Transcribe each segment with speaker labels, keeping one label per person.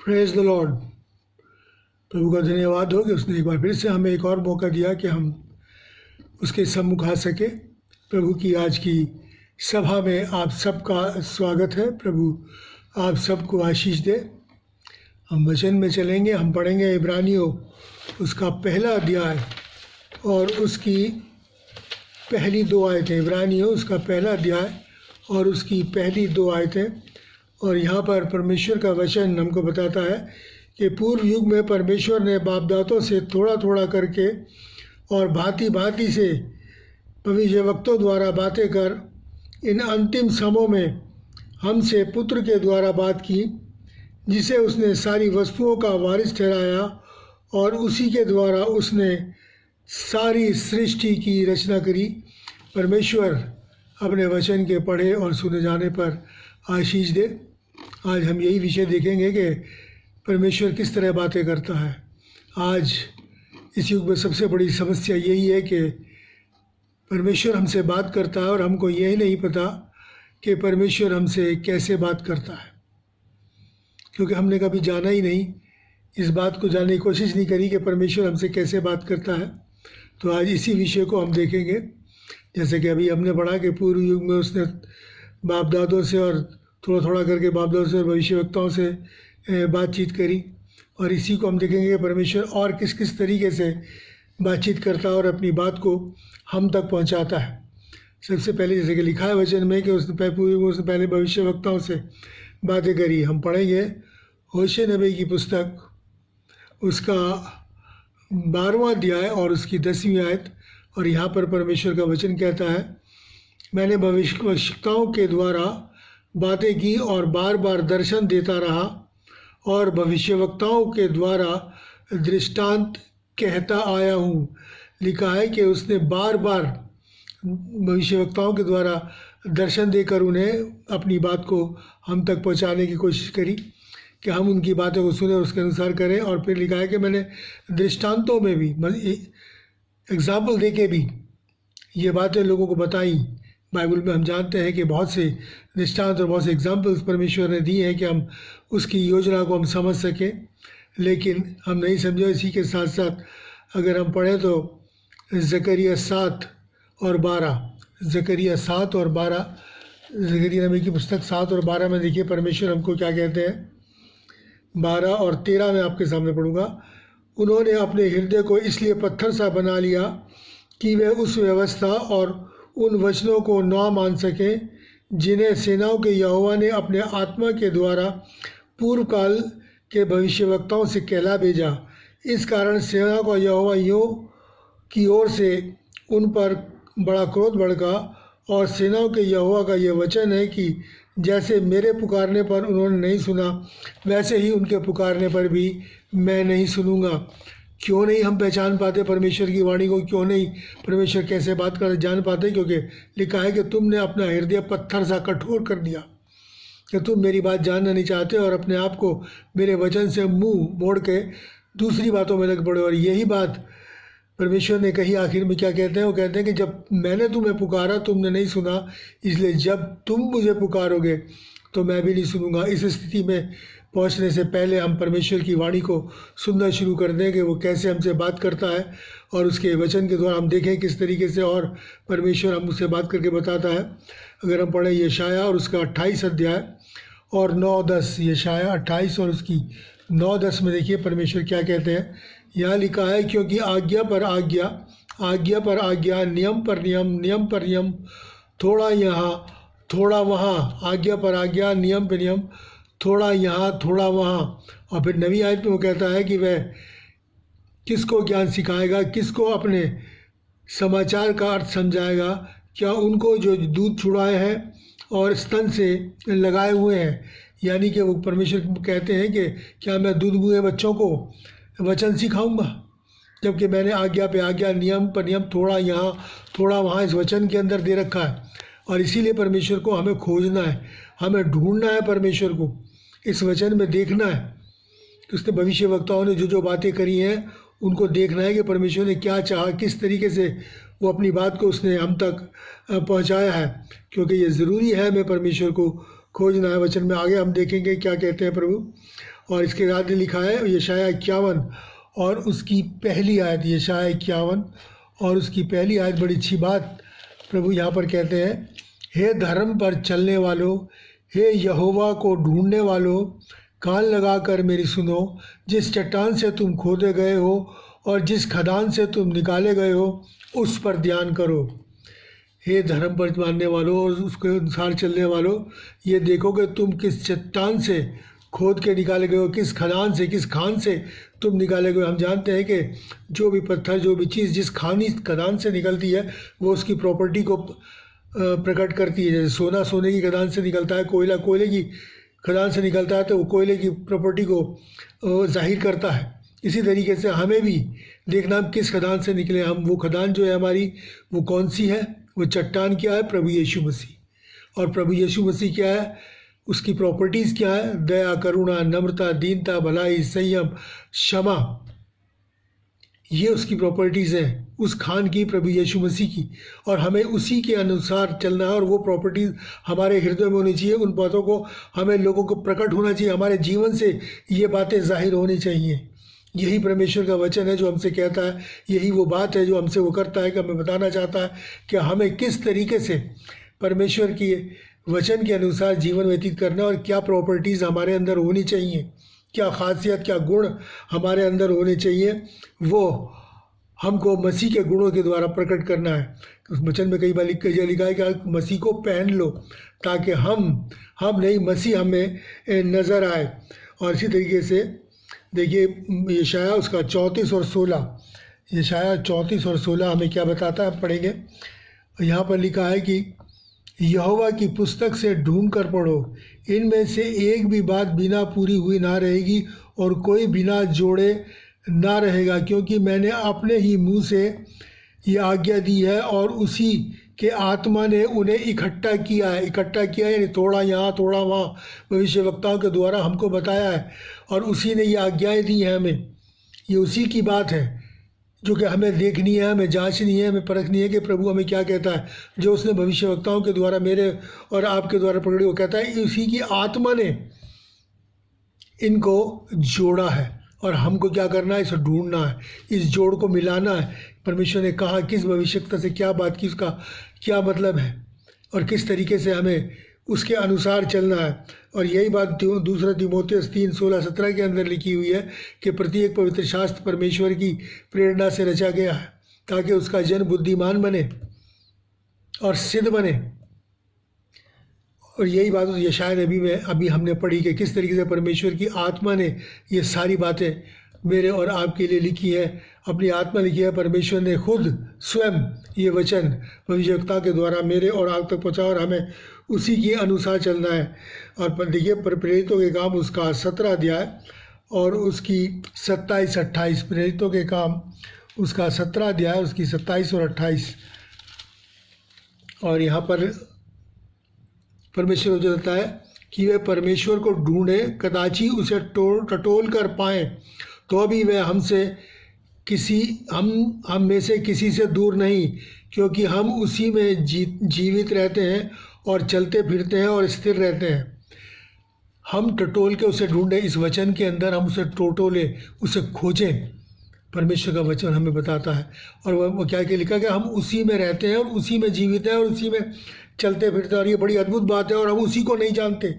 Speaker 1: Praise the Lord. प्रभु का धन्यवाद हो कि उसने एक बार फिर से हमें एक और मौका दिया कि हम उसके सम्मुख आ सके। प्रभु की आज की सभा में आप सबका स्वागत है। प्रभु आप सबको आशीष दे। हम वचन में चलेंगे। हम पढ़ेंगे इब्रानियों उसका पहला अध्याय और उसकी पहली 2 आयतें। इब्रानियों उसका पहला अध्याय और उसकी पहली 2 आयतें। और यहाँ पर परमेश्वर का वचन हमको बताता है कि पूर्व युग में परमेश्वर ने बापदातों से थोड़ा थोड़ा करके और भांति भांति से भविष्यवक्तों द्वारा बातें कर इन अंतिम समयों में हमसे पुत्र के द्वारा बात की, जिसे उसने सारी वस्तुओं का वारिस ठहराया और उसी के द्वारा उसने सारी सृष्टि की रचना करी। परमेश्वर अपने वचन के पढ़े और सुने जाने पर आशीष दे। आज हम यही विषय देखेंगे कि परमेश्वर किस तरह बातें करता है। आज इस युग में सबसे बड़ी समस्या यही है कि परमेश्वर हमसे बात करता है और हमको यही नहीं पता कि परमेश्वर हमसे कैसे बात करता है, क्योंकि हमने कभी जाना ही नहीं, इस बात को जानने की कोशिश नहीं करी कि परमेश्वर हमसे कैसे बात करता है। तो आज इसी विषय को हम देखेंगे। जैसे कि अभी हमने पढ़ा कि पूर्व युग में उसने बाप दादों से और थोड़ा थोड़ा करके बाप दादों से और भविष्यवक्ताओं से बातचीत करी, और इसी को हम देखेंगे कि परमेश्वर और किस किस तरीके से बातचीत करता है और अपनी बात को हम तक पहुंचाता है। सबसे पहले जैसे कि लिखा है वचन में कि उसने पहले भविष्यवक्ताओं से बातें करी। हम पढ़ेंगे होशे नबी की पुस्तक उसका 12वां अध्याय और उसकी 10वीं आयत। और यहाँ पर परमेश्वर का वचन कहता है, मैंने भविष्यवक्ताओं के द्वारा बातें की और बार बार दर्शन देता रहा और भविष्यवक्ताओं के द्वारा दृष्टांत कहता आया हूँ। लिखा है कि उसने बार बार भविष्यवक्ताओं के द्वारा दर्शन देकर उन्हें अपनी बात को हम तक पहुँचाने की कोशिश करी कि हम उनकी बातों को सुने और उसके अनुसार करें। और फिर लिखा है कि मैंने दृष्टांतों में भी एग्जाम्पल दे के भी ये बातें लोगों को बताई। बाइबल में हम जानते हैं कि बहुत से दृष्टांत और बहुत से एग्जाम्पल्स परमेश्वर ने दिए हैं कि हम उसकी योजना को हम समझ सकें, लेकिन हम नहीं समझे। इसी के साथ साथ अगर हम पढ़ें तो ज़करिया 7 और 12, ज़करिया 7 और 12, ज़करिया नबी की पुस्तक 7 और 12 में देखिए परमेश्वर हमको क्या कहते हैं। 12 और 13 में आपके सामने पढ़ूँगा। उन्होंने अपने हृदय को इसलिए पत्थर सा बना लिया कि वे उस व्यवस्था और उन वचनों को न मान सकें जिन्हें सेनाओं के यहोवा ने अपने आत्मा के द्वारा पूर्व काल के भविष्यवक्ताओं से कहला भेजा। इस कारण सेना का यहोवा यूँ की ओर से उन पर बड़ा क्रोध भड़का। और सेनाओं के यहोवा का यह वचन है कि जैसे मेरे पुकारने पर उन्होंने नहीं सुना, वैसे ही उनके पुकारने पर भी मैं नहीं सुनूंगा। क्यों नहीं हम पहचान पाते परमेश्वर की वाणी को? क्यों नहीं परमेश्वर कैसे बात कर जान पाते? क्योंकि लिखा है कि तुमने अपना हृदय पत्थर सा कठोर कर दिया कि तुम मेरी बात जानना नहीं चाहते और अपने आप को मेरे वचन से मुंह मोड़ के दूसरी बातों में लग पड़े। और यही बात परमेश्वर ने कही। आखिर में क्या कहते हैं? वो कहते हैं कि जब मैंने तुम्हें पुकारा तुमने नहीं सुना, इसलिए जब तुम मुझे पुकारोगे तो मैं भी नहीं सुनूंगा। इस स्थिति में पहुंचने से पहले हम परमेश्वर की वाणी को सुनना शुरू कर दें कि वो कैसे हमसे बात करता है, और उसके वचन के द्वारा हम देखें किस तरीके से और परमेश्वर हमसे बात करके बताता है। अगर हम पढ़ें यशाया और उसका 28 अध्याय और 9-10, यशाया 28 और उसकी 9-10 में देखिए परमेश्वर क्या कहते हैं। यहाँ लिखा है, क्योंकि आज्ञा पर आज्ञा, आज्ञा पर आज्ञा, नियम पर नियम, नियम पर नियम, थोड़ा यहाँ थोड़ा वहाँ, आज्ञा पर आज्ञा, नियम पर नियम, थोड़ा यहाँ थोड़ा वहाँ। और फिर नवी आयत में वो कहता है कि वह किसको ज्ञान सिखाएगा, किसको अपने समाचार का अर्थ समझाएगा? क्या उनको जो दूध छुड़ाए हैं और स्तन से लगाए हुए हैं? यानी कि वो परमेश्वर कहते हैं कि क्या मैं दूध मुँहे बच्चों को वचन सिखाऊंगा, जबकि मैंने आज्ञा पे आज्ञा, नियम पर नियम, थोड़ा यहाँ थोड़ा वहाँ इस वचन के अंदर दे रखा है। और इसीलिए परमेश्वर को हमें खोजना है, हमें ढूंढना है, परमेश्वर को इस वचन में देखना है। उसने भविष्यवक्ताओं ने जो जो बातें करी हैं उनको देखना है कि परमेश्वर ने क्या चाहा, किस तरीके से वो अपनी बात को उसने हम तक पहुंचाया है, क्योंकि ये ज़रूरी है हमें परमेश्वर को खोजना है। वचन में आगे हम देखेंगे क्या कहते हैं प्रभु। और इसके बाद लिखा है यशाया 51 और उसकी पहली आयत, यशाया 51 और उसकी पहली आयत। बड़ी अच्छी बात प्रभु यहाँ पर कहते हैं, हे धर्म पर चलने वालों, हे यहोवा को ढूंढने वालों, कान लगाकर मेरी सुनो। जिस चट्टान से तुम खोदे गए हो और जिस खदान से तुम निकाले गए हो, उस पर ध्यान करो। हे धर्म पर मानने वालों और उसके अनुसार चलने वालों, ये देखो कि तुम किस चट्टान से खोद के निकाले गए हो, किस खदान से, किस खान से तुम निकाले गए हो। हम जानते हैं कि जो भी पत्थर, जो भी चीज़ जिस खदान से निकलती है वो उसकी प्रॉपर्टी को प्रकट करती है। जैसे सोना सोने की खदान से निकलता है, कोयला कोयले की खदान से निकलता है, तो वो कोयले की प्रॉपर्टी को जाहिर करता है। इसी तरीके से हमें भी देखना हम किस खदान से निकले। हम वो खदान जो है हमारी, वो कौन सी है, वो चट्टान क्या है, प्रभु यीशु मसीह। और प्रभु यीशु मसीह क्या है, उसकी प्रॉपर्टीज़ क्या है, दया, करुणा, नम्रता, दीनता, भलाई, संयम, क्षमा, ये उसकी प्रॉपर्टीज़ हैं, उस खान की, प्रभु यीशु मसीह की। और हमें उसी के अनुसार चलना है और वो प्रॉपर्टीज़ हमारे हृदय में होनी चाहिए। उन बातों को हमें लोगों को प्रकट होना चाहिए, हमारे जीवन से ये बातें जाहिर होनी चाहिए। यही परमेश्वर का वचन है जो हमसे कहता है, यही वो बात है जो हमसे वो करता है कि हमें बताना चाहता है कि हमें किस तरीके से परमेश्वर की वचन के अनुसार जीवन व्यतीत करना और क्या प्रॉपर्टीज़ हमारे अंदर होनी चाहिए, क्या खासियत, क्या गुण हमारे अंदर होने चाहिए, वो हमको मसीह के गुणों के द्वारा प्रकट करना है। उस वचन में कई बार लिखा है कि मसीह को पहन लो, ताकि हम नहीं, मसीह हमें नज़र आए। और इसी तरीके से देखिए यशाया उसका 34 और 16, यशाया 34 और 16 हमें क्या बताता है, पढ़ेंगे। यहाँ पर लिखा है कि यहोवा की पुस्तक से ढूंढ कर पढ़ो, इनमें से एक भी बात बिना पूरी हुई ना रहेगी और कोई बिना जोड़े ना रहेगा, क्योंकि मैंने अपने ही मुंह से ये आज्ञा दी है और उसी के आत्मा ने उन्हें इकट्ठा किया है, यानी थोड़ा यहाँ थोड़ा वहाँ भविष्यवक्ताओं के द्वारा हमको बताया है और उसी ने ये आज्ञाएं दी हैं हमें। ये उसी की बात है जो कि हमें देखनी है, हमें जांचनी है, हमें परखनी है कि प्रभु हमें क्या कहता है। जो उसने भविष्यवक्ताओं के द्वारा मेरे और आपके द्वारा प्रकट, वो कहता है उसी की आत्मा ने इनको जोड़ा है और हमको क्या करना है, इसे ढूंढना है, इस जोड़ को मिलाना है। परमेश्वर ने कहा किस भविष्यवक्ता से क्या बात की, उसका क्या मतलब है और किस तरीके से हमें उसके अनुसार चलना है। और यही बात दूसरा तीमुथियुस 3:16-17 के अंदर लिखी हुई है कि प्रत्येक पवित्र शास्त्र परमेश्वर की प्रेरणा से रचा गया है ताकि उसका जन बुद्धिमान बने और सिद्ध बने। और यही बात उस यशाया नबी में अभी हमने पढ़ी कि किस तरीके से परमेश्वर की आत्मा ने ये सारी बातें मेरे और आपके लिए लिखी है, अपनी आत्मा लिखी है। परमेश्वर ने खुद स्वयं ये वचन भविष्यवक्ता के द्वारा मेरे और आप तक पहुँचा और हमें उसी के अनुसार चलना है। और देखिए प्रेरितों के काम उसका 17 अध्याय और उसकी 27-28, प्रेरितों के काम उसका 17 अध्याय उसकी 27 और 28। और यहाँ पर परमेश्वर जो कहता है कि वे परमेश्वर को ढूंढे, कदाची उसे टटोल कर पाएँ, तो भी वे हमसे हम में से किसी से दूर नहीं, क्योंकि हम उसी में जीवित रहते हैं और चलते फिरते हैं और स्थिर रहते हैं। हम टटोल के उसे ढूंढें, इस वचन के अंदर हम उसे टटोलें, उसे खोजें। परमेश्वर का वचन हमें बताता है और वो क्या लिखा कि हम उसी में रहते हैं और उसी में जीवित हैं और उसी में चलते फिरते हैं। और ये बड़ी अद्भुत बात है और हम उसी को नहीं जानते।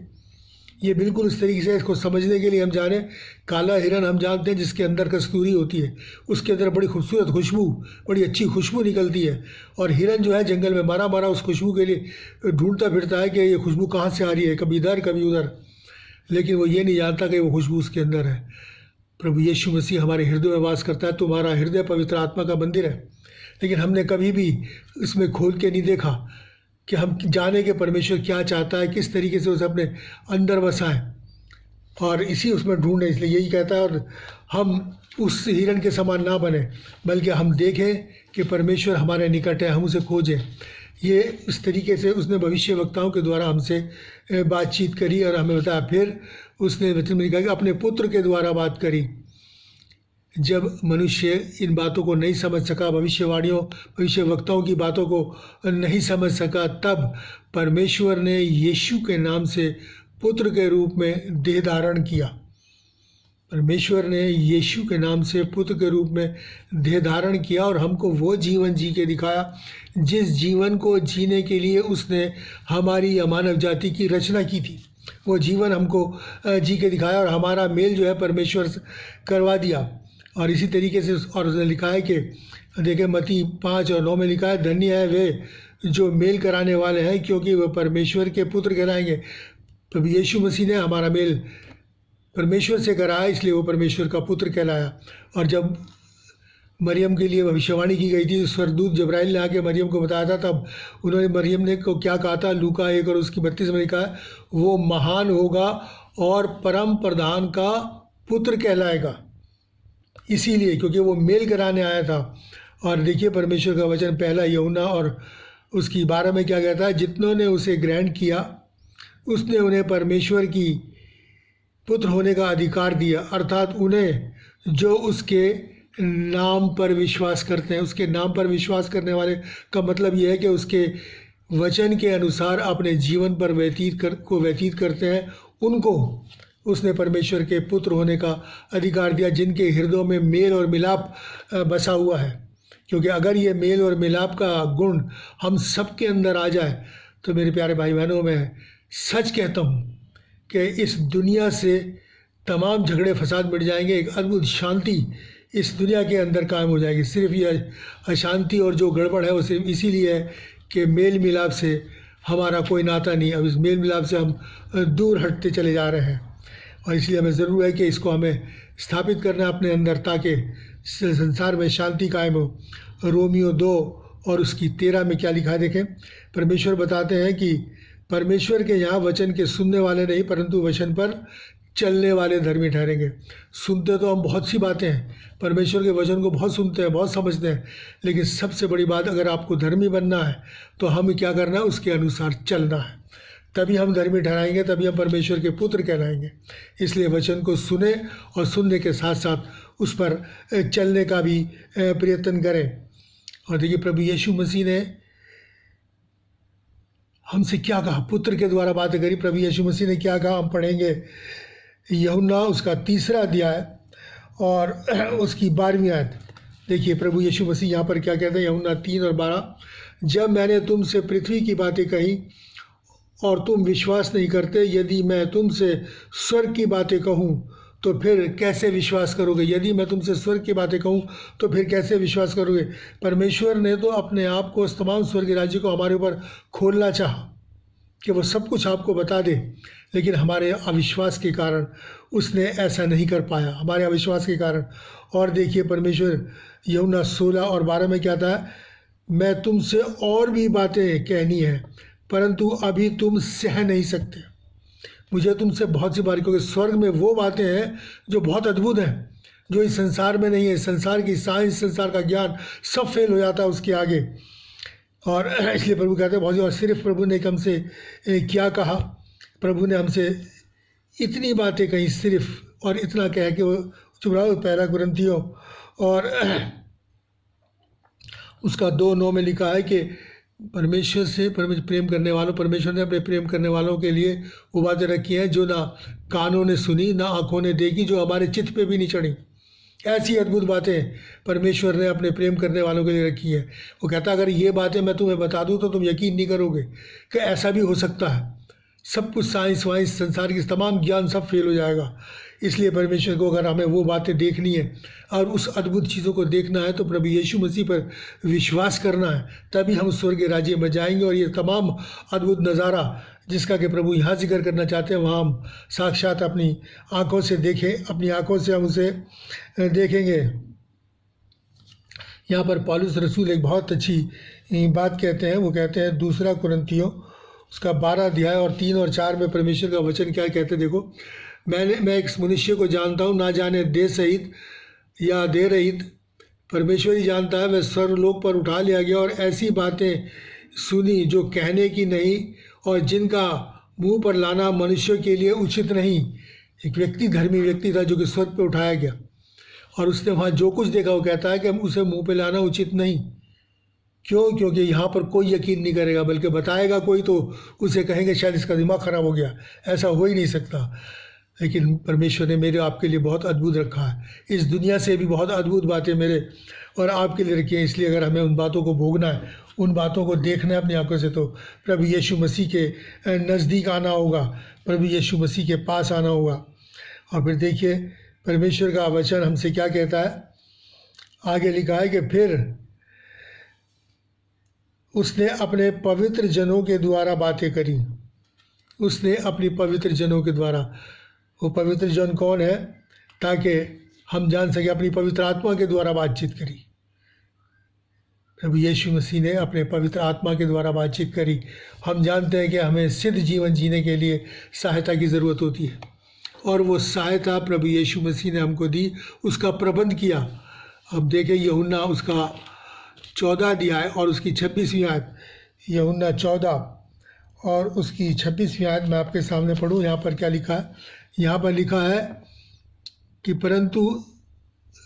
Speaker 1: ये बिल्कुल इस तरीके से इसको समझने के लिए हम जाने, काला हिरन हम जानते हैं जिसके अंदर कस्तूरी होती है, उसके अंदर बड़ी खूबसूरत खुशबू, बड़ी अच्छी खुशबू निकलती है। और हिरन जो है जंगल में मारा उस खुशबू के लिए ढूंढता फिरता है कि ये खुशबू कहाँ से आ रही है, कभी इधर कभी उधर, लेकिन वो ये नहीं जानता कि वो खुशबू उसके अंदर है। प्रभु यीशु मसीह हमारे हृदय में वास करता है। तुम्हारा हृदय पवित्र आत्मा का मंदिर है, लेकिन हमने कभी भी इसमें खोल के नहीं देखा कि हम जाने कि परमेश्वर क्या चाहता है, किस तरीके से उसे अपने अंदर बसाएं और इसी उसमें ढूंढें। इसलिए यही कहता है, और हम उस हिरन के समान ना बने, बल्कि हम देखें कि परमेश्वर हमारे निकट है, हम उसे खोजें। ये इस तरीके से उसने भविष्यवक्ताओं के द्वारा हमसे बातचीत करी और हमें बताया। फिर उसने वचन में लिखा कि अपने पुत्र के द्वारा बात करी। जब मनुष्य इन बातों को नहीं समझ सका, भविष्यवक्ताओं की बातों को नहीं समझ सका, तब परमेश्वर ने यीशु के नाम से पुत्र के रूप में देह धारण किया। परमेश्वर ने यीशु के नाम से पुत्र के रूप में देह धारण किया और हमको वो जीवन जी के दिखाया जिस जीवन को जीने के लिए उसने हमारी या मानव जाति की रचना की थी। वो जीवन हमको जी के दिखाया और हमारा मेल जो है परमेश्वर से करवा दिया। और इसी तरीके से और उसने लिखा है कि देखें मत्ती 5 और 9 में लिखा है, धन्य है वे जो मेल कराने वाले हैं क्योंकि वह परमेश्वर के पुत्र कहलाएंगे। प्रभु यीशु मसीह ने हमारा मेल परमेश्वर से कराया, इसलिए वो परमेश्वर का पुत्र कहलाया। और जब मरियम के लिए भविष्यवाणी की गई थी, स्वर्गदूत जब्राइल ने आके मरियम को बताया था, तब उन्होंने मरियम ने को क्या कहा था, लूका 1 और उसकी 32 में लिखा है, वो महान होगा और परम प्रधान का पुत्र कहलाएगा। इसीलिए क्योंकि वो मेल कराने आया था। और देखिए परमेश्वर का वचन पहला यूहन्ना और उसकी 12 में क्या कहता है, जितनों ने उसे ग्रहण किया उसने उन्हें परमेश्वर की पुत्र होने का अधिकार दिया, अर्थात उन्हें जो उसके नाम पर विश्वास करते हैं। उसके नाम पर विश्वास करने वाले का मतलब यह है कि उसके वचन के अनुसार अपने जीवन पर व्यतीत करते हैं, उनको उसने परमेश्वर के पुत्र होने का अधिकार दिया, जिनके हृदयों में मेल और मिलाप बसा हुआ है। क्योंकि अगर ये मेल और मिलाप का गुण हम सबके अंदर आ जाए तो मेरे प्यारे भाई बहनों, मैं सच कहता हूँ कि इस दुनिया से तमाम झगड़े फसाद मिट जाएंगे। एक अद्भुत शांति इस दुनिया के अंदर कायम हो जाएगी। सिर्फ ये अशांति और जो गड़बड़ है वो सिर्फ इसीलिए है कि मेल मिलाप से हमारा कोई नाता नहीं। अब इस मेल मिलाप से हम दूर हटते चले जा रहे हैं और इसलिए हमें ज़रूर है कि इसको हमें स्थापित करना है अपने अंदर, ताकि संसार में शांति कायम हो। रोमियो 2 और उसकी 13 में क्या लिखा है देखें। परमेश्वर बताते हैं कि परमेश्वर के यहाँ वचन के सुनने वाले नहीं परंतु वचन पर चलने वाले धर्मी ठहरेंगे। सुनते तो हम बहुत सी बातें हैं, परमेश्वर के वचन को बहुत सुनते हैं, बहुत समझते हैं, लेकिन सबसे बड़ी बात, अगर आपको धर्मी बनना है तो हमें क्या करना है, उसके अनुसार चलना है। तभी हम धर्मी ठहराएंगे, तभी हम परमेश्वर के पुत्र कहलाएंगे। इसलिए वचन को सुने और सुनने के साथ साथ उस पर चलने का भी प्रयत्न करें। और देखिए प्रभु यीशु मसीह ने हमसे क्या कहा, पुत्र के द्वारा बातें करी। प्रभु यीशु मसीह ने क्या कहा, हम पढ़ेंगे यूहन्ना उसका 3 अध्याय और उसकी 12वीं आयत। देखिए प्रभु यीशु मसीह यहाँ पर क्या कहते हैं, यूहन्ना 3 और 12, जब मैंने तुमसे पृथ्वी की बातें कही और तुम विश्वास नहीं करते, यदि मैं तुमसे स्वर्ग की बातें कहूँ तो फिर कैसे विश्वास करोगे। यदि मैं तुमसे स्वर्ग की बातें कहूँ तो फिर कैसे विश्वास करोगे। परमेश्वर ने तो अपने आप को, उस तमाम स्वर्ग राज्य को हमारे ऊपर खोलना चाहा कि वो सब कुछ आपको बता दे, लेकिन हमारे अविश्वास के कारण उसने ऐसा नहीं कर पाया, हमारे अविश्वास के कारण। और देखिए परमेश्वर यूहन्ना 16 और 12 में क्या था, मैं तुमसे और भी बातें कहनी है परंतु अभी तुम सह नहीं सकते। मुझे तुमसे बहुत सी बार, क्योंकि स्वर्ग में वो बातें हैं जो बहुत अद्भुत हैं, जो इस संसार में नहीं है। संसार की साइंस, संसार का ज्ञान सब फेल हो जाता है उसके आगे। और इसलिए प्रभु कहते हैं बहुत सी। और सिर्फ प्रभु ने हमसे क्या कहा, प्रभु ने हमसे इतनी बातें कही सिर्फ, और इतना कह के वो चुप रहा। 1 कुरिन्थियों और उसका 2:9 में लिखा है कि परमेश्वर से प्रेम करने वालों, परमेश्वर ने अपने प्रेम करने वालों के लिए वो बातें रखी हैं जो ना कानों ने सुनी, ना आँखों ने देखी, जो हमारे चित्त पे भी नहीं चढ़ी। ऐसी अद्भुत बातें परमेश्वर ने अपने प्रेम करने वालों के लिए रखी हैं। वो कहता अगर ये बातें मैं तुम्हें बता दूँ तो तुम यकीन नहीं करोगे कि ऐसा भी हो सकता है। सब कुछ साइंस वाइंस, संसार की तमाम ज्ञान सब फेल हो जाएगा। इसलिए परमेश्वर को अगर हमें वो बातें देखनी है और उस अद्भुत चीज़ों को देखना है तो प्रभु यीशु मसीह पर विश्वास करना है, तभी हम स्वर्ग राज्य में जाएंगे। और ये तमाम अद्भुत नज़ारा जिसका कि प्रभु यहाँ जिक्र करना चाहते हैं, वहाँ हम साक्षात अपनी आँखों से देखें, अपनी आँखों से हम उसे देखेंगे। यहाँ पर पौलुस रसूल एक बहुत अच्छी बात कहते हैं। वो कहते हैं 2 कुरिन्थियों उसका 12 अध्याय और 3 और 4 में परमेश्वर का वचन क्या कहते हैं। देखो, मैं एक मनुष्य को जानता हूँ, ना जाने देह सहित या देह रहित, परमेश्वर ही जानता है। वह स्वर्गलोक पर उठा लिया गया और ऐसी बातें सुनी जो कहने की नहीं और जिनका मुंह पर लाना मनुष्य के लिए उचित नहीं। एक व्यक्ति, धर्मी व्यक्ति था जो कि स्वर्ग पे उठाया गया और उसने वहाँ जो कुछ देखा वो कहता है कि उसे मुँह पे लाना उचित नहीं। क्यों? क्योंकि यहाँ पर कोई यकीन नहीं करेगा, बल्कि बताएगा कोई तो उसे कहेंगे शायद इसका दिमाग ख़राब हो गया। ऐसा हो ही नहीं सकता। लेकिन परमेश्वर ने मेरे आपके लिए बहुत अद्भुत रखा है। इस दुनिया से भी बहुत अद्भुत बातें मेरे और आपके लिए रखी हैं। इसलिए अगर हमें उन बातों को भोगना है, उन बातों को देखना है अपनी आंखों से, तो प्रभु यीशु मसीह के नज़दीक आना होगा, प्रभु यीशु मसीह के पास आना होगा। और फिर देखिए परमेश्वर का वचन हमसे क्या कहता है। आगे लिखा है कि फिर उसने अपने पवित्र जनों के द्वारा बातें करी। उसने अपनी पवित्र जनों के द्वारा, वो पवित्र जन कौन है, ताकि हम जान सकें, अपनी पवित्र आत्मा के द्वारा बातचीत करी। प्रभु यीशु मसीह ने अपने पवित्र आत्मा के द्वारा बातचीत करी। हम जानते हैं कि हमें सिद्ध जीवन जीने के लिए सहायता की ज़रूरत होती है, और वो सहायता प्रभु यीशु मसीह ने हमको दी, उसका प्रबंध किया। अब देखें यूहन्ना उसका 14 अध्याय और उसकी 26वीं आयत। यूहन्ना 14 और उसकी 26वीं आयत मैं आपके सामने पढ़ूँ। यहाँ पर क्या लिखा है? यहाँ पर लिखा है कि परंतु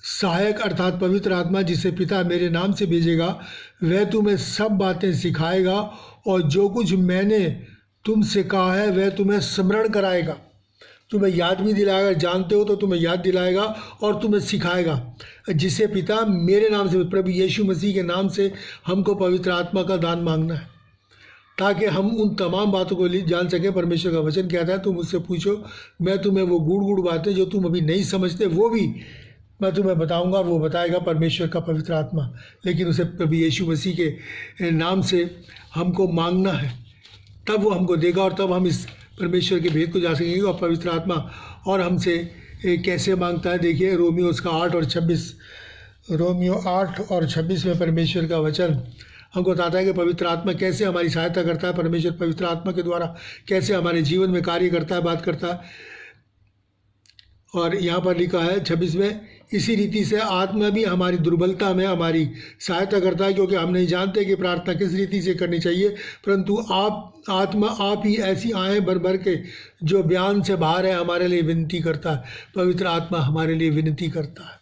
Speaker 1: सहायक अर्थात पवित्र आत्मा जिसे पिता मेरे नाम से भेजेगा, वह तुम्हें सब बातें सिखाएगा और जो कुछ मैंने तुमसे कहा है वह तुम्हें स्मरण कराएगा। तुम्हें याद भी दिलाएगा, जानते हो तो तुम्हें याद दिलाएगा और तुम्हें सिखाएगा। जिसे पिता मेरे नाम से, प्रभु यीशु मसीह के नाम से हमको पवित्र आत्मा का दान मांगना है, ताकि हम उन तमाम बातों को जान सकें। परमेश्वर का वचन कहता है, तुम मुझसे पूछो, मैं तुम्हें वो गूढ़ गूढ़ बातें जो तुम अभी नहीं समझते वो भी मैं तुम्हें बताऊंगा, और वो बताएगा परमेश्वर का पवित्र आत्मा। लेकिन उसे प्रभु यीशु मसीह के नाम से हमको मांगना है, तब वो हमको देगा और तब हम इस परमेश्वर के भेद को जा सकेंगे। और पवित्र आत्मा और हमसे कैसे मांगता है, देखिए रोमियो उसका 8 और 26, रोमियो 8 और 26 में परमेश्वर का वचन हमको बताता है कि पवित्र आत्मा कैसे हमारी सहायता करता है। परमेश्वर पवित्र आत्मा के द्वारा कैसे हमारे जीवन में कार्य करता है, बात करता है। और यहाँ पर लिखा है 26 में, इसी रीति से आत्मा भी हमारी दुर्बलता में हमारी सहायता करता है, क्योंकि हम नहीं जानते कि प्रार्थना किस रीति से करनी चाहिए, परंतु आत्मा आप ही ऐसी आएँ भर भर के जो बयान से बाहर है हमारे लिए विनती करता है। पवित्र आत्मा हमारे लिए विनती करता है।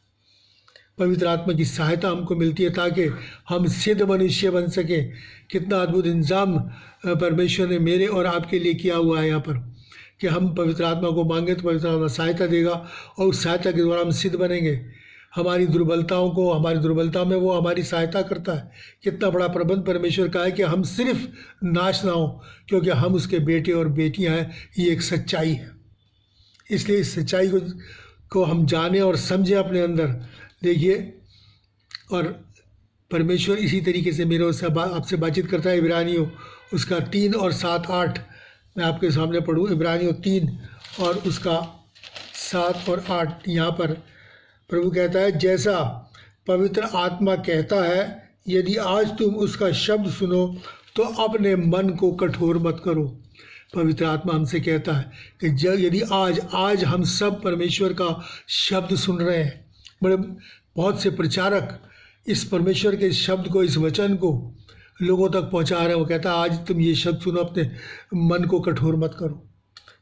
Speaker 1: पवित्र आत्मा की सहायता हमको मिलती है ताकि हम सिद्ध मनुष्य बन सकें। कितना अद्भुत इंतजाम परमेश्वर ने मेरे और आपके लिए किया हुआ है यहाँ पर, कि हम पवित्र आत्मा को मांगे तो पवित्र आत्मा सहायता देगा, और उस सहायता के द्वारा हम सिद्ध बनेंगे। हमारी दुर्बलताओं को, हमारी दुर्बलता में वो हमारी सहायता करता है। कितना बड़ा प्रबंध परमेश्वर का है कि हम सिर्फ नाश ना हो, क्योंकि हम उसके बेटे और बेटियां हैं। ये एक सच्चाई है। इसलिए इस सच्चाई को हम जाने और समझें अपने अंदर। देखिए, और परमेश्वर इसी तरीके से मेरे आपसे बातचीत करता है। इब्रानियों उसका 3 और 7, 8 मैं आपके सामने पढ़ूँ। इब्रानियों 3 और उसका 7 और 8, यहाँ पर प्रभु कहता है, जैसा पवित्र आत्मा कहता है, यदि आज तुम उसका शब्द सुनो तो अपने मन को कठोर मत करो। पवित्र आत्मा हमसे कहता है कि यदि आज हम सब परमेश्वर का शब्द सुन रहे हैं। बहुत से प्रचारक इस परमेश्वर के शब्द को, इस वचन को लोगों तक पहुंचा रहे हैं। वो कहता है आज तुम ये शब्द सुनो, अपने मन को कठोर मत करो।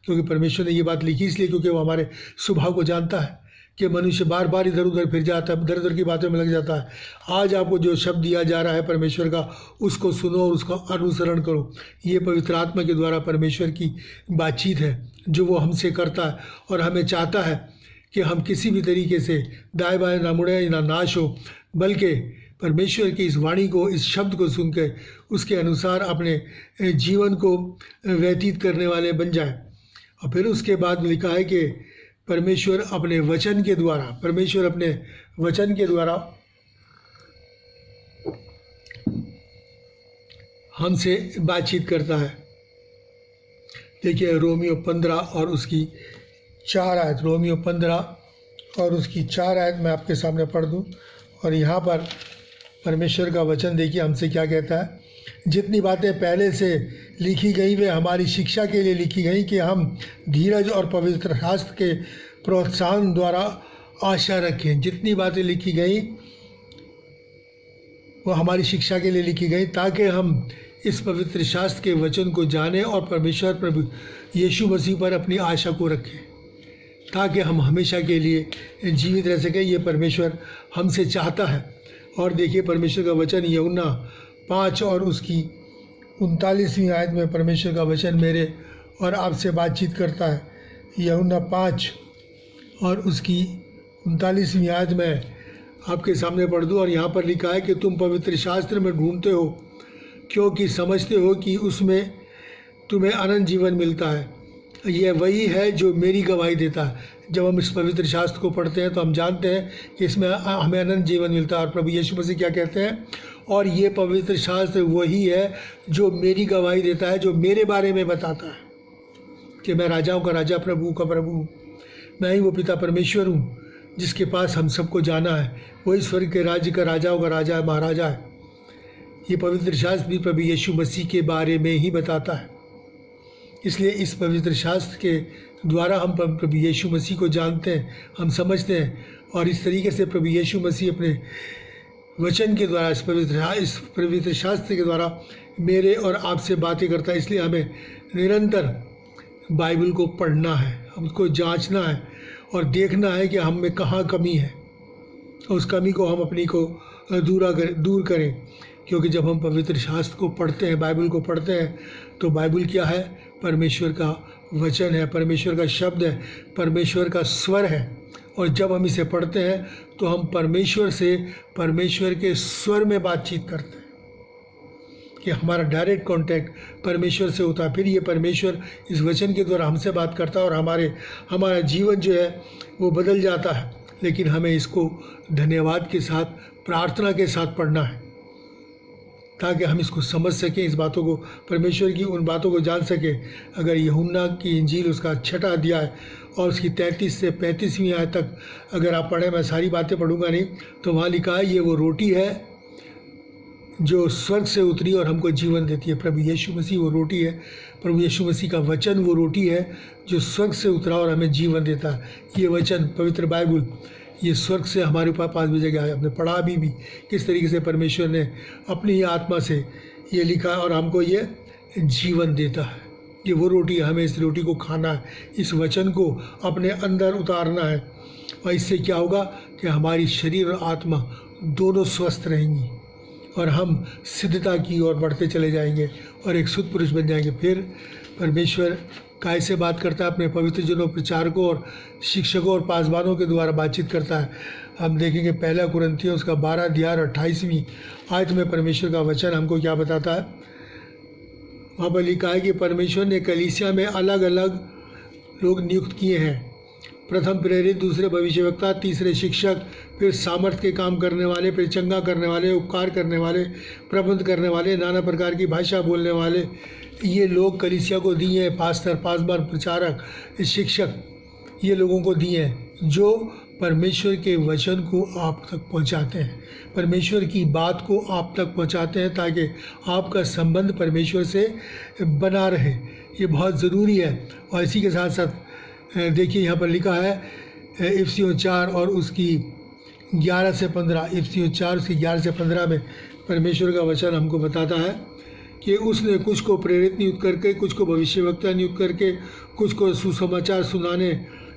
Speaker 1: क्योंकि परमेश्वर ने ये बात लिखी इसलिए क्योंकि वो हमारे स्वभाव को जानता है कि मनुष्य बार बार इधर उधर फिर जाता है, इधर उधर की बातों में लग जाता है। आज आपको जो शब्द दिया जा रहा है परमेश्वर का, उसको सुनो और उसका अनुसरण करो। ये पवित्र आत्मा के द्वारा परमेश्वर की बातचीत है जो वो हमसे करता है, और हमें चाहता है कि हम किसी भी तरीके से दाएं बाएं ना मुड़े ना नाश हो, बल्कि परमेश्वर की इस वाणी को, इस शब्द को सुन के उसके अनुसार अपने जीवन को व्यतीत करने वाले बन जाए। और फिर उसके बाद लिखा है कि परमेश्वर अपने वचन के द्वारा हमसे बातचीत करता है। देखिए रोमियो 15 और उसकी 4 आयत, रोमियो 15 और उसकी 4 आयत मैं आपके सामने पढ़ दूं। और यहाँ पर परमेश्वर का वचन देखिए हमसे क्या कहता है, जितनी बातें पहले से लिखी गई वे हमारी शिक्षा के लिए लिखी गई कि हम धीरज और पवित्र शास्त्र के प्रोत्साहन द्वारा आशा रखें। जितनी बातें लिखी गई वो हमारी शिक्षा के लिए लिखी गई ताकि हम इस पवित्र शास्त्र के वचन को जानें और परमेश्वर प्रभु यीशु मसीह पर अपनी आशा को रखें, ताकि हम हमेशा के लिए जीवित रह सकें। ये परमेश्वर हमसे चाहता है। और देखिए परमेश्वर का वचन यूहन्ना 5 और उसकी 39वीं आयत में परमेश्वर का वचन मेरे और आपसे बातचीत करता है। यूहन्ना 5 और उसकी 39वीं आयत में आपके सामने पढ़ दूँ। और यहाँ पर लिखा है कि तुम पवित्र शास्त्र में ढूंढते हो क्योंकि समझते हो कि उसमें तुम्हें अनंत जीवन मिलता है। यह वही है जो मेरी गवाही देता है। जब हम इस पवित्र शास्त्र को पढ़ते हैं तो हम जानते हैं कि इसमें हमें अनंत जीवन मिलता है। और प्रभु यीशु मसीह क्या कहते हैं? और ये पवित्र शास्त्र वही है जो मेरी गवाही देता है, जो मेरे बारे में बताता है कि मैं राजाओं का राजा, प्रभु का प्रभु हूँ। मैं ही वो पिता परमेश्वर हूँ जिसके पास हम सबको जाना है। वही स्वर्ग के राज्य का राजाओं का राजा है, महाराजा है। ये पवित्र शास्त्र भी प्रभु यीशु मसीह के बारे में ही बताता है। इसलिए इस पवित्र शास्त्र के द्वारा हम प्रभु यीशु मसीह को जानते हैं, हम समझते हैं। और इस तरीके से प्रभु यीशु मसीह अपने वचन के द्वारा, इस पवित्र शास्त्र के द्वारा मेरे और आपसे बातें करता है। इसलिए हमें निरंतर बाइबल को पढ़ना है, हमको जांचना है और देखना है कि हम में कहाँ कमी है और उस कमी को हम अपनी को दूर करें। क्योंकि जब हम पवित्र शास्त्र को पढ़ते हैं, बाइबल को पढ़ते हैं, तो बाइबल क्या है? परमेश्वर का वचन है, परमेश्वर का शब्द है, परमेश्वर का स्वर है। और जब हम इसे पढ़ते हैं तो हम परमेश्वर से, परमेश्वर के स्वर में बातचीत करते हैं कि हमारा डायरेक्ट कांटेक्ट परमेश्वर से होता है। फिर ये परमेश्वर इस वचन के द्वारा हमसे बात करता है और हमारा जीवन जो है वो बदल जाता है। लेकिन हमें इसको धन्यवाद के साथ, प्रार्थना के साथ पढ़ना है ताकि हम इसको समझ सकें, इस बातों को, परमेश्वर की उन बातों को जान सकें। अगर यूहन्ना की इंजील उसका 6वां अध्याय और उसकी 33 से 35वीं आयत तक अगर आप पढ़ें, मैं सारी बातें पढ़ूंगा नहीं, तो वहाँ लिखा है ये वो रोटी है जो स्वर्ग से उतरी और हमको जीवन देती है। प्रभु यीशु मसीह वो रोटी है, प्रभु यीशु मसीह का वचन वो रोटी है जो स्वर्ग से उतरा और हमें जीवन देता है। ये वचन, पवित्र बाइबल, ये स्वर्ग से हमारे पास भेजा गया है। हमने पढ़ा भी किस तरीके से परमेश्वर ने अपनी ही आत्मा से ये लिखा है और हमको ये जीवन देता है। ये वो रोटी है, हमें इस रोटी को खाना है, इस वचन को अपने अंदर उतारना है। और इससे क्या होगा कि हमारी शरीर और आत्मा दोनों स्वस्थ रहेंगी और हम सिद्धता की ओर बढ़ते चले जाएंगे और एक शुद्ध पुरुष बन जाएंगे। फिर परमेश्वर काय से बात करता है? अपने पवित्र जनों, प्रचारकों और शिक्षकों और पासवानों के द्वारा बातचीत करता है। हम देखेंगे 1 कुरिन्थियों उसका 12 अध्याय 28वीं आयत में परमेश्वर का वचन हमको क्या बताता है? वहाँ पर लिखा है कि परमेश्वर ने कलीसिया में अलग अलग लोग नियुक्त किए हैं। प्रथम प्रेरित, दूसरे भविष्यवक्ता, तीसरे शिक्षक, फिर सामर्थ्य के काम करने वाले, फिर चंगा करने वाले, उपकार करने वाले, प्रबंध करने वाले, नाना प्रकार की भाषा बोलने वाले। ये लोग कलीसिया को दिए हैं। पास्टर, पासवान, प्रचारक, शिक्षक, ये लोगों को दिए हैं जो परमेश्वर के वचन को आप तक पहुंचाते हैं, परमेश्वर की बात को आप तक पहुंचाते हैं ताकि आपका संबंध परमेश्वर से बना रहे। ये बहुत ज़रूरी है। और इसी के साथ साथ देखिए यहाँ पर लिखा है इफिसियों 4 और उसकी 11 से 15, इफिसियों 4 उसकी 11 से 15 में परमेश्वर का वचन हमको बताता है कि उसने कुछ को प्रेरित नियुक्त करके, कुछ को भविष्यवक्ता नियुक्त करके, कुछ को सुसमाचार सुनाने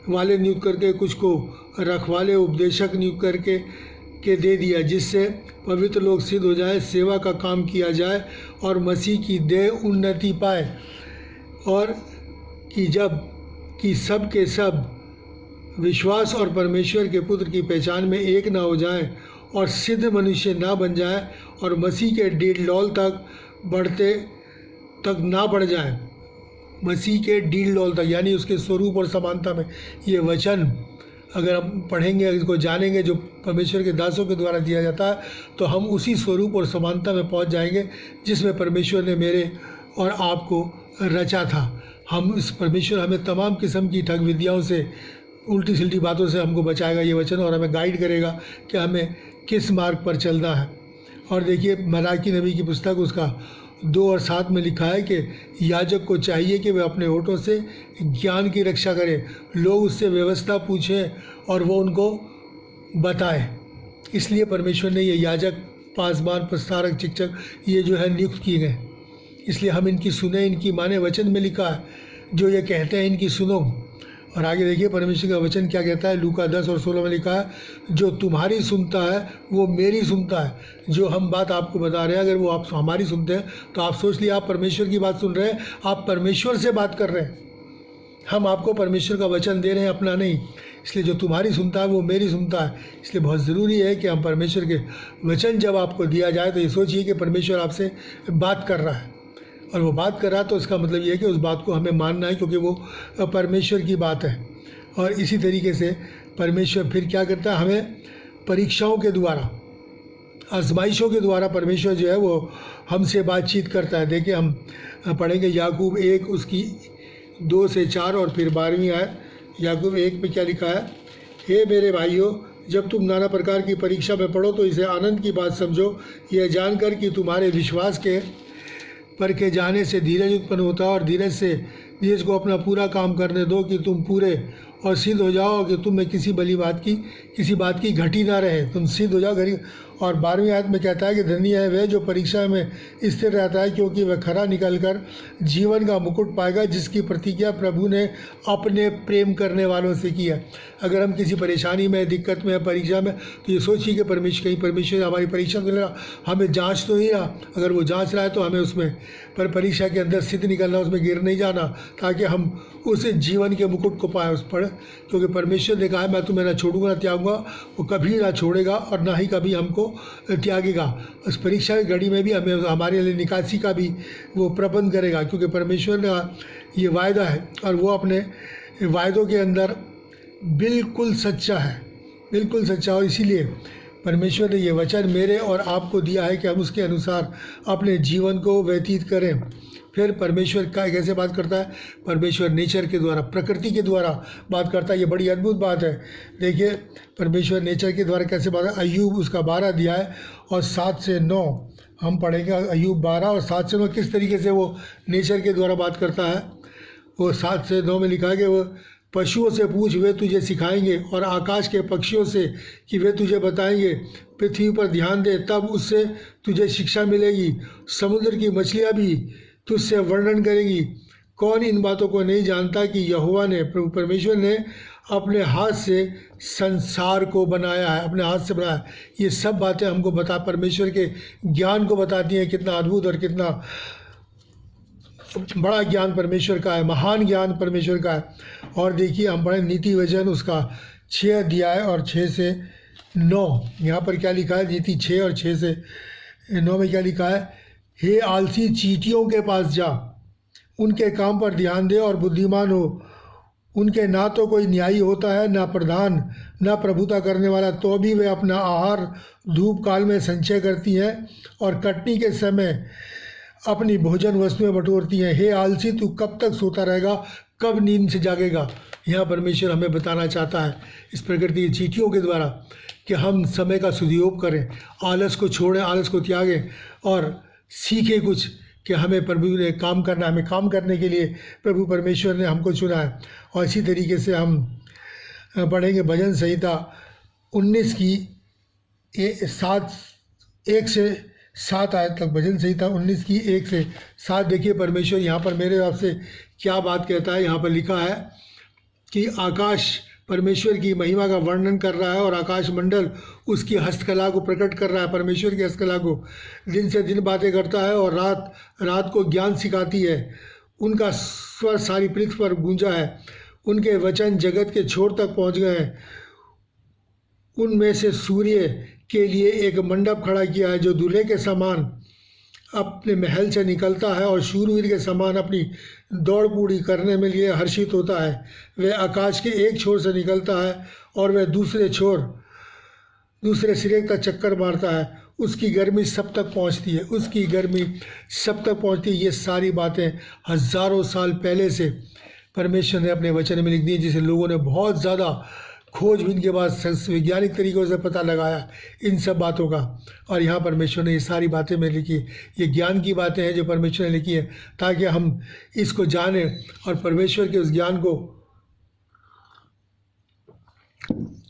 Speaker 1: वाले नियुक्त करके, कुछ को रखवाले, उपदेशक नियुक्त करके दे दिया, जिससे पवित्र लोग सिद्ध हो जाए, सेवा का काम किया जाए और मसीह की देह उन्नति पाए, और कि सब के सब विश्वास और परमेश्वर के पुत्र की पहचान में एक ना हो जाए और सिद्ध मनुष्य ना बन जाए और मसीह के डील तक बढ़ते तक ना बढ़ जाए। मसीह के डील तक यानी उसके स्वरूप और समानता में। ये वचन अगर हम पढ़ेंगे, इसको जानेंगे जो परमेश्वर के दासों के द्वारा दिया जाता है, तो हम उसी स्वरूप और समानता में पहुंच जाएंगे जिसमें परमेश्वर ने मेरे और आपको रचा था। हम इस परमेश्वर हमें तमाम किस्म की ठग विद्याओं से, उल्टी सिल्टी बातों से हमको बचाएगा ये वचन, और हमें गाइड करेगा कि हमें किस मार्ग पर चलना है। और देखिए मलाकी नबी की पुस्तक उसका 2 और 7 में लिखा है कि याजक को चाहिए कि वह अपने होठों से ज्ञान की रक्षा करे, लोग उससे व्यवस्था पूछें और वो उनको बताए। इसलिए परमेश्वर ने ये याजक, पासवान, प्रसारक, शिक्षक ये जो है नियुक्त किए गए। इसलिए हम इनकी सुने, इनकी माने। वचन में लिखा है जो ये कहते हैं इनकी सुनो। और आगे देखिए परमेश्वर का वचन क्या कहता है। लूका 10 और 16 में लिखा है, जो तुम्हारी सुनता है वो मेरी सुनता है। जो हम बात आपको बता रहे हैं, अगर वो आप हमारी सुनते हैं तो आप सोच लिए आप परमेश्वर की बात सुन रहे हैं, आप परमेश्वर से बात कर रहे हैं। हम आपको परमेश्वर का वचन दे रहे हैं, अपना नहीं। इसलिए जो तुम्हारी सुनता है वो मेरी सुनता है। इसलिए बहुत ज़रूरी है कि हम परमेश्वर के वचन जब आपको दिया जाए तो ये सोचिए कि परमेश्वर आपसे बात कर रहा है, और वो बात कर रहा है तो इसका मतलब ये है कि उस बात को हमें मानना है, क्योंकि वो परमेश्वर की बात है। और इसी तरीके से परमेश्वर फिर क्या करता है, हमें परीक्षाओं के द्वारा, आजमाइशों के द्वारा परमेश्वर जो है वो हमसे बातचीत करता है। देखिए हम पढ़ेंगे याकूब 1 उसकी 2 से 4 और फिर 12वीं आयत। याकूब 1 में क्या लिखा है, हे मेरे भाइयों, जब तुम नाना प्रकार की परीक्षा में पढ़ो तो इसे आनंद की बात समझो, यह जानकर कि तुम्हारे विश्वास के परखे जाने से धीरज उत्पन्न होता है, और धीरज को अपना पूरा काम करने दो कि तुम पूरे और सिद्ध हो जाओ, कि तुम में किसी बात की घटी ना रहे, तुम सिद्ध हो जाओ घड़ी। और 12वीं आयत में कहता है कि धन्य है वह जो परीक्षा में स्थिर रहता है, क्योंकि वह खरा निकलकर जीवन का मुकुट पाएगा, जिसकी प्रतिज्ञा प्रभु ने अपने प्रेम करने वालों से की है। अगर हम किसी परेशानी में, दिक्कत में, परीक्षा में, तो ये सोचिए कि परमेश्वर हमारी परीक्षा तो ले रहा, हमें जाँच तो नहीं रहा। अगर वो जाँच रहा है तो हमें उसमें पर परीक्षा के अंदर सिद्ध निकलना, उसमें गिर नहीं जाना, ताकि हम उस जीवन के मुकुट को पाएँ उस पर। क्योंकि परमेश्वर ने कहा है मैं तुम्हें ना छोड़ूंगा ना त्यागूंगा, वो कभी ना छोड़ेगा और ना ही कभी हमको त्यागेगा। उस परीक्षा की घड़ी में भी हमें हमारे लिए निकासी का भी वो प्रबंध करेगा, क्योंकि परमेश्वर का ये वायदा है और वो अपने वायदों के अंदर बिल्कुल सच्चा है, बिल्कुल सच्चा। और इसीलिए परमेश्वर ने ये वचन मेरे और आपको दिया है कि हम उसके अनुसार अपने जीवन को व्यतीत करें। फिर परमेश्वर का कैसे बात करता है, परमेश्वर नेचर के द्वारा, प्रकृति के द्वारा बात करता है। ये बड़ी अद्भुत बात है। देखिए परमेश्वर नेचर के द्वारा कैसे बात है। अय्यूब उसका 12 अध्याय और 7 से 9 हम पढ़ेंगे। अय्यूब 12 और 7 से 9 किस तरीके से वो नेचर के द्वारा बात करता है। वो 7 से 9 में लिखा है कि वो पशुओं से पूछ, वे तुझे सिखाएंगे, और आकाश के पक्षियों से कि वे तुझे बताएंगे। पृथ्वी पर ध्यान दे, तब उससे तुझे शिक्षा मिलेगी। समुद्र की मछलियाँ भी तुझसे वर्णन करेंगी। कौन इन बातों को नहीं जानता कि यहोवा ने, प्रभु परमेश्वर ने अपने हाथ से संसार को बनाया है, अपने हाथ से बनाया। ये सब बातें हमको परमेश्वर के ज्ञान को बताती हैं, कितना अद्भुत और कितना बड़ा ज्ञान परमेश्वर का है, महान ज्ञान परमेश्वर का है। और देखिए हम पढ़ें नीति वचन उसका 6 अध्याय और 6 से 9। यहाँ पर क्या लिखा है, नीति 6 और 6 से 9 में क्या लिखा है, हे आलसी चींटियों के पास जा, उनके काम पर ध्यान दे और बुद्धिमान हो। उनके ना तो कोई न्यायी होता है, ना प्रधान, ना प्रभुता करने वाला, तो भी वे अपना आहार धूप काल में संचय करती हैं और कटनी के समय अपनी भोजन वस्तुएं बटोरती हैं। हे आलसी, तू कब तक सोता रहेगा, कब नींद से जागेगा। यहाँ परमेश्वर हमें बताना चाहता है इस प्रकृति की चींटियों के द्वारा कि हम समय का सदुपयोग करें, आलस को छोड़ें, आलस को त्यागें और सीखें कुछ कि हमें प्रभु ने काम करना है। हमें काम करने के लिए प्रभु परमेश्वर ने हमको चुना है। और इसी तरीके से हम पढ़ेंगे भजन संहिता 19 की 1 से 7 आयत तक। भजन संहिता 19 की 1 से 7 देखिए परमेश्वर यहाँ पर मेरे आपसे क्या बात कहता है। यहाँ पर लिखा है कि आकाश परमेश्वर की महिमा का वर्णन कर रहा है और आकाश मंडल उसकी हस्तकला को प्रकट कर रहा है, परमेश्वर की हस्तकला को। दिन से दिन बातें करता है और रात रात को ज्ञान सिखाती है। उनका स्वर सारी पृथ्वी पर गूंजा है, उनके वचन जगत के छोर तक पहुंच गए हैं। उनमें से सूर्य के लिए एक मंडप खड़ा किया है जो दूल्हे के समान अपने महल से निकलता है और शूरवीर के समान अपनी दौड़ पूरी करने में लिए हर्षित होता है। वह आकाश के एक छोर से निकलता है और वह दूसरे सिरे का चक्कर मारता है। उसकी गर्मी सब तक पहुंचती है, उसकी गर्मी सब तक पहुंचती है। ये सारी बातें हज़ारों साल पहले से परमेश्वर ने अपने वचन में लिख दी, जिसे लोगों ने बहुत ज़्यादा खोजबीन के बाद वैज्ञानिक तरीक़ों से पता लगाया इन सब बातों का। और यहाँ परमेश्वर ने ये सारी बातें में लिखी, ये ज्ञान की बातें हैं जो परमेश्वर ने लिखी है, ताकि हम इसको जानें और परमेश्वर के उस ज्ञान को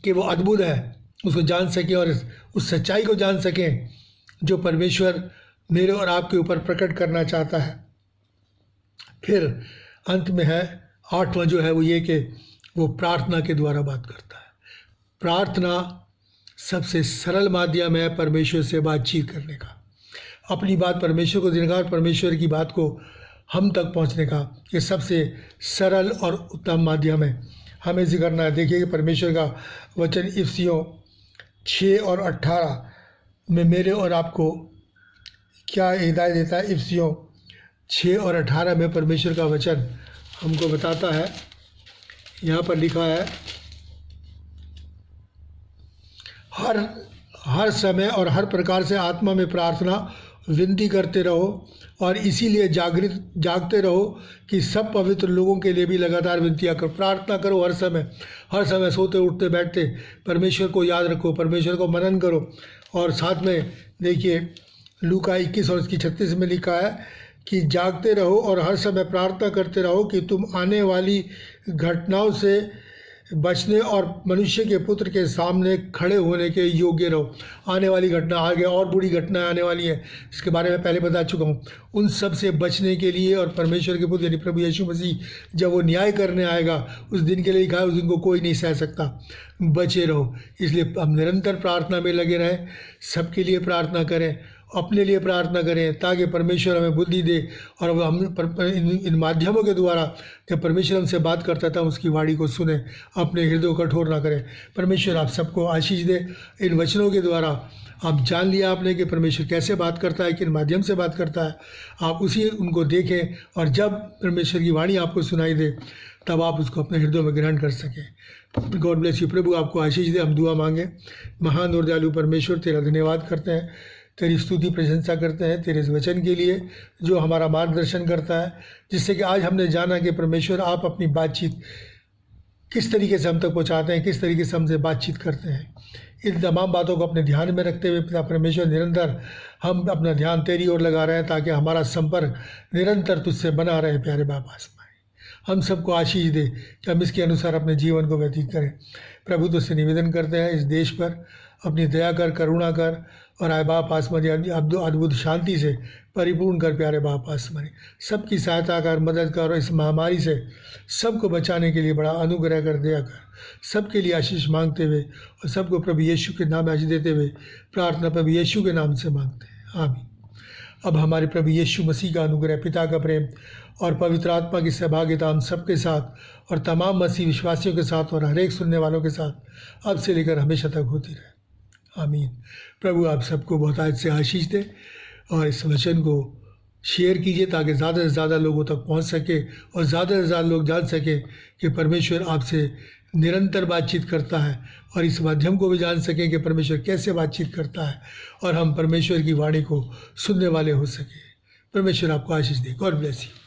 Speaker 1: कि वो अद्भुत है उसको जान सकें और उस सच्चाई को जान सकें जो परमेश्वर मेरे और आपके ऊपर प्रकट करना चाहता है। फिर अंत में है 8वां जो है वो ये कि वो प्रार्थना के द्वारा बात करता है। प्रार्थना सबसे सरल माध्यम है परमेश्वर से बातचीत करने का, अपनी बात परमेश्वर को देने का और परमेश्वर की बात को हम तक पहुंचने का ये सबसे सरल और उत्तम माध्यम है। हमें इसे करना है। देखिए कि परमेश्वर का वचन इफिसियों 6 और 18 में मेरे और आपको क्या हिदायत देता है। इफिसियों 6 और 18 में परमेश्वर का वचन हमको बताता है, यहाँ पर लिखा है, हर समय और हर प्रकार से आत्मा में प्रार्थना विनती करते रहो और इसीलिए जागते रहो कि सब पवित्र लोगों के लिए भी लगातार विनतियाँ करो। प्रार्थना करो हर समय सोते उठते बैठते परमेश्वर को याद रखो, परमेश्वर को मनन करो। और साथ में देखिए लूका 21 और उसकी 36 में लिखा है कि जागते रहो और हर समय प्रार्थना करते रहो कि तुम आने वाली घटनाओं से बचने और मनुष्य के पुत्र के सामने खड़े होने के योग्य रहो। आने वाली घटना आगे और बुरी घटनाएं आने वाली हैं, इसके बारे में पहले बता चुका हूँ। उन सब से बचने के लिए और परमेश्वर के पुत्र यानी प्रभु यीशु मसीह जब वो न्याय करने आएगा उस दिन के लिए लिखा है, उस दिन को कोई नहीं सह सकता। बचे रहो, इसलिए हम निरंतर प्रार्थना में लगे रहें, सबके लिए प्रार्थना करें, अपने लिए प्रार्थना करें ताकि परमेश्वर हमें बुद्धि दे और हम इन माध्यमों के द्वारा जब परमेश्वर हमसे बात करता था उसकी वाणी को सुने, अपने हृदय को कठोर ना करें। परमेश्वर आप सबको आशीष दे। इन वचनों के द्वारा आप जान लिया आपने कि परमेश्वर कैसे बात करता है, किन माध्यम से बात करता है। आप उनको देखें और जब परमेश्वर की वाणी आपको सुनाई दे तब आप उसको अपने हृदय में ग्रहण कर सकें। God bless you. प्रभु आपको आशीष दे। हम दुआ मांगे। महान और दयालु परमेश्वर, तेरा धन्यवाद करते हैं, तेरी स्तुति प्रशंसा करते हैं तेरे इस वचन के लिए जो हमारा मार्गदर्शन करता है, जिससे कि आज हमने जाना कि परमेश्वर आप अपनी बातचीत किस तरीके से हम तक पहुंचाते हैं, किस तरीके से हमसे बातचीत करते हैं। इन तमाम बातों को अपने ध्यान में रखते हुए पिता परमेश्वर निरंतर हम अपना ध्यान तेरी ओर लगा रहे हैं ताकि हमारा संपर्क निरंतर तुझसे बना रहे। प्यारे बाबा हम सबको आशीष दे कि हम इसके अनुसार अपने जीवन को व्यतीत करें। प्रभु तुझसे निवेदन करते हैं इस देश पर अपनी दया कर, करुणा कर और आए बाप आसमानी अद्भुत शांति से परिपूर्ण कर। प्यारे बाप आसमानी सबकी सहायता कर, मदद कर और इस महामारी से सबको बचाने के लिए बड़ा अनुग्रह कर, दया कर। सबके लिए आशीष मांगते हुए और सबको प्रभु यीशु के नाम में आशीष देते हुए प्रार्थना प्रभु यीशु के नाम से मांगते हैं, आमीन। अब हमारे प्रभु यीशु मसीह का अनुग्रह, पिता का प्रेम और पवित्र आत्मा की सहभागिता हम सबके साथ और तमाम मसीह विश्वासियों के साथ और हर एक सुनने वालों के साथ अब से लेकर हमेशा तक होती रहे, आमीन। प्रभु आप सबको बहुतायत से आशीष दे और इस वचन को शेयर कीजिए ताकि ज़्यादा से ज़्यादा लोगों तक पहुंच सके और ज़्यादा से ज़्यादा लोग जान सकें कि परमेश्वर आपसे निरंतर बातचीत करता है और इस माध्यम को भी जान सकें कि परमेश्वर कैसे बातचीत करता है और हम परमेश्वर की वाणी को सुनने वाले हो सके। परमेश्वर आपको आशीष दे। God bless you.